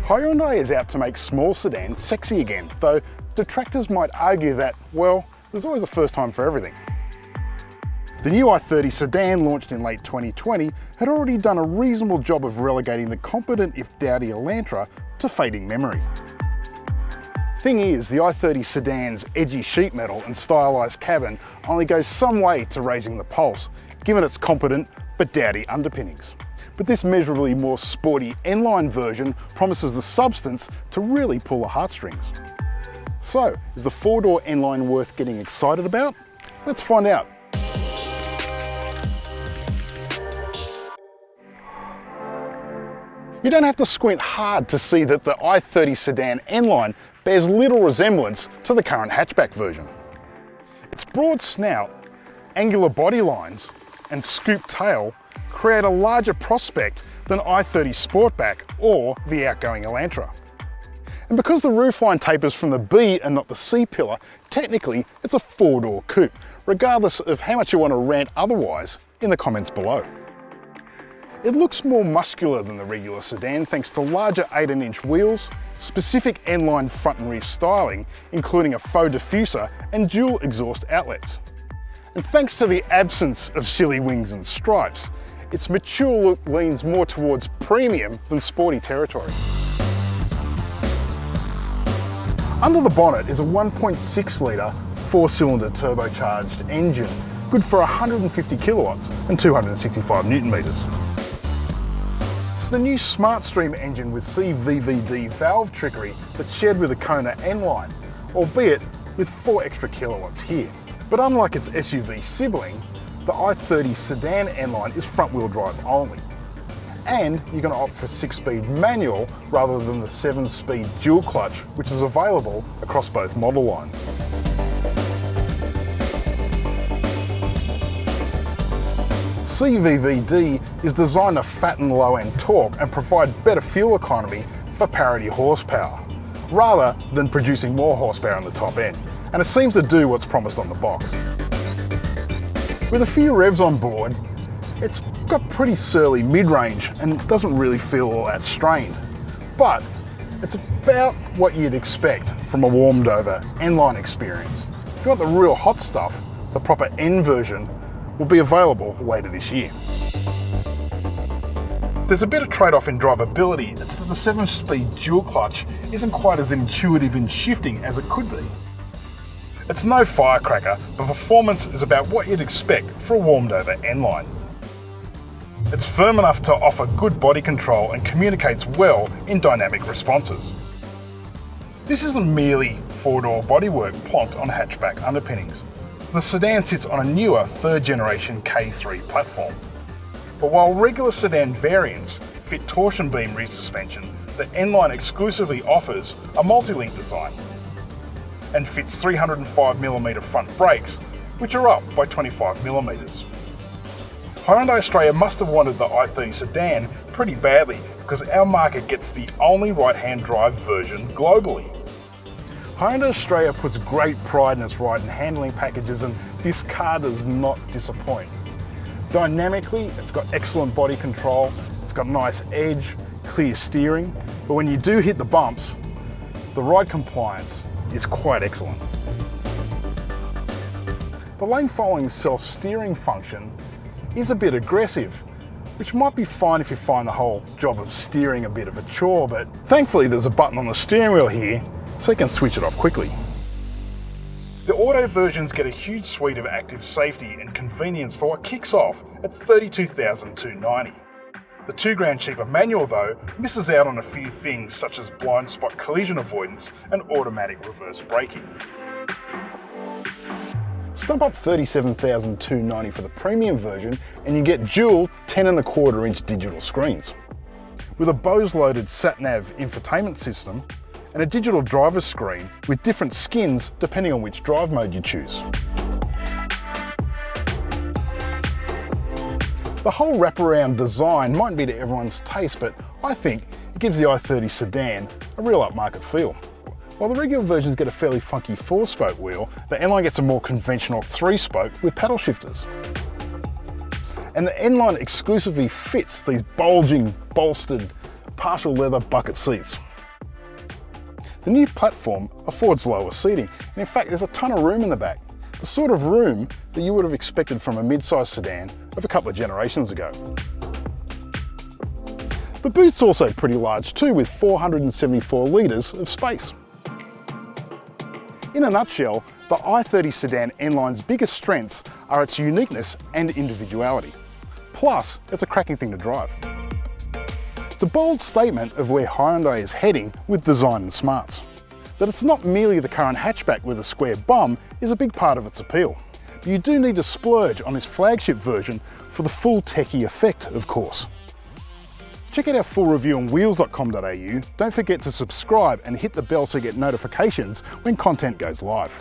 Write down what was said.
Hyundai is out to make small sedans sexy again, though detractors might argue that, well, there's always a first time for everything. The new I30 sedan, launched in late 2020, had already done a reasonable job of relegating the competent if dowdy Elantra to fading memory. Thing is, the I30 sedan's edgy sheet metal and stylised cabin only goes some way to raising the pulse, given its competent but dowdy underpinnings. But this measurably more sporty N-line version promises the substance to really pull the heartstrings. So, is the four-door N-line worth getting excited about? Let's find out. You don't have to squint hard to see that the I30 sedan N-line bears little resemblance to the current hatchback version. Its broad snout, angular body lines, and scooped tail create a larger prospect than I30 Sportback or the outgoing Elantra. And because the roofline tapers from the B and not the C pillar, technically it's a four-door coupe, regardless of how much you want to rant otherwise in the comments below. It looks more muscular than the regular sedan thanks to larger 18-inch wheels, specific N-line front and rear styling, including a faux diffuser and dual exhaust outlets. And thanks to the absence of silly wings and stripes, its mature look leans more towards premium than sporty territory. Under the bonnet is a 1.6 litre, 4-cylinder turbocharged engine, good for 150 kilowatts and 265 newton meters. It's the new SmartStream engine with CVVD valve trickery that's shared with the Kona N-line, albeit with 4 extra kilowatts here. But unlike its SUV sibling, the I30 sedan N-line is front-wheel drive only. And you're going to opt for 6-speed manual rather than the 7-speed dual clutch, which is available across both model lines. CVVD is designed to fatten low-end torque and provide better fuel economy for parity horsepower, rather than producing more horsepower on the top end. And it seems to do what's promised on the box. With a few revs on board, it's got pretty surly mid-range and doesn't really feel all that strained. But it's about what you'd expect from a warmed over N-line experience. If you want the real hot stuff, the proper N version will be available later this year. There's a bit of trade-off in drivability. It's that the 7-speed dual clutch isn't quite as intuitive in shifting as it could be. It's no firecracker, but performance is about what you'd expect for a warmed over N-line. It's firm enough to offer good body control and communicates well in dynamic responses. This isn't merely four-door bodywork plonked on hatchback underpinnings. The sedan sits on a newer 3rd generation K3 platform. But while regular sedan variants fit torsion beam rear suspension, the N-line exclusively offers a multi-link design and fits 305mm front brakes, which are up by 25mm. Hyundai Australia must have wanted the I30 sedan pretty badly because our market gets the only right-hand drive version globally. Hyundai Australia puts great pride in its ride and handling packages, and this car does not disappoint. Dynamically, it's got excellent body control, it's got nice edge, clear steering, but when you do hit the bumps, the ride compliance is quite excellent. The lane following self-steering function is a bit aggressive, which might be fine if you find the whole job of steering a bit of a chore, but thankfully there's a button on the steering wheel here so you can switch it off quickly. The auto versions get a huge suite of active safety and convenience for what kicks off at $32,290. The $2,000 cheaper manual though misses out on a few things such as blind spot collision avoidance and automatic reverse braking. Stump up $37,290 for the premium version and you get dual 10.25-inch digital screens. With a Bose-loaded sat-nav infotainment system and a digital driver's screen with different skins depending on which drive mode you choose. The whole wraparound design mightn't be to everyone's taste, but I think it gives the I30 sedan a real upmarket feel. While the regular versions get a fairly funky 4-spoke wheel, the N-Line gets a more conventional 3-spoke with paddle shifters. And the N-Line exclusively fits these bulging, bolstered, partial leather bucket seats. The new platform affords lower seating, and in fact there's a ton of room in the back. The sort of room that you would have expected from a mid-size sedan of a couple of generations ago. The boot's also pretty large too, with 474 litres of space. In a nutshell, the i30 sedan N-Line's biggest strengths are its uniqueness and individuality. Plus, it's a cracking thing to drive. It's a bold statement of where Hyundai is heading with design and smarts. That it's not merely the current hatchback with a square bum is a big part of its appeal. But you do need to splurge on this flagship version for the full techie effect, of course. Check out our full review on wheels.com.au. Don't forget to subscribe and hit the bell so you get notifications when content goes live.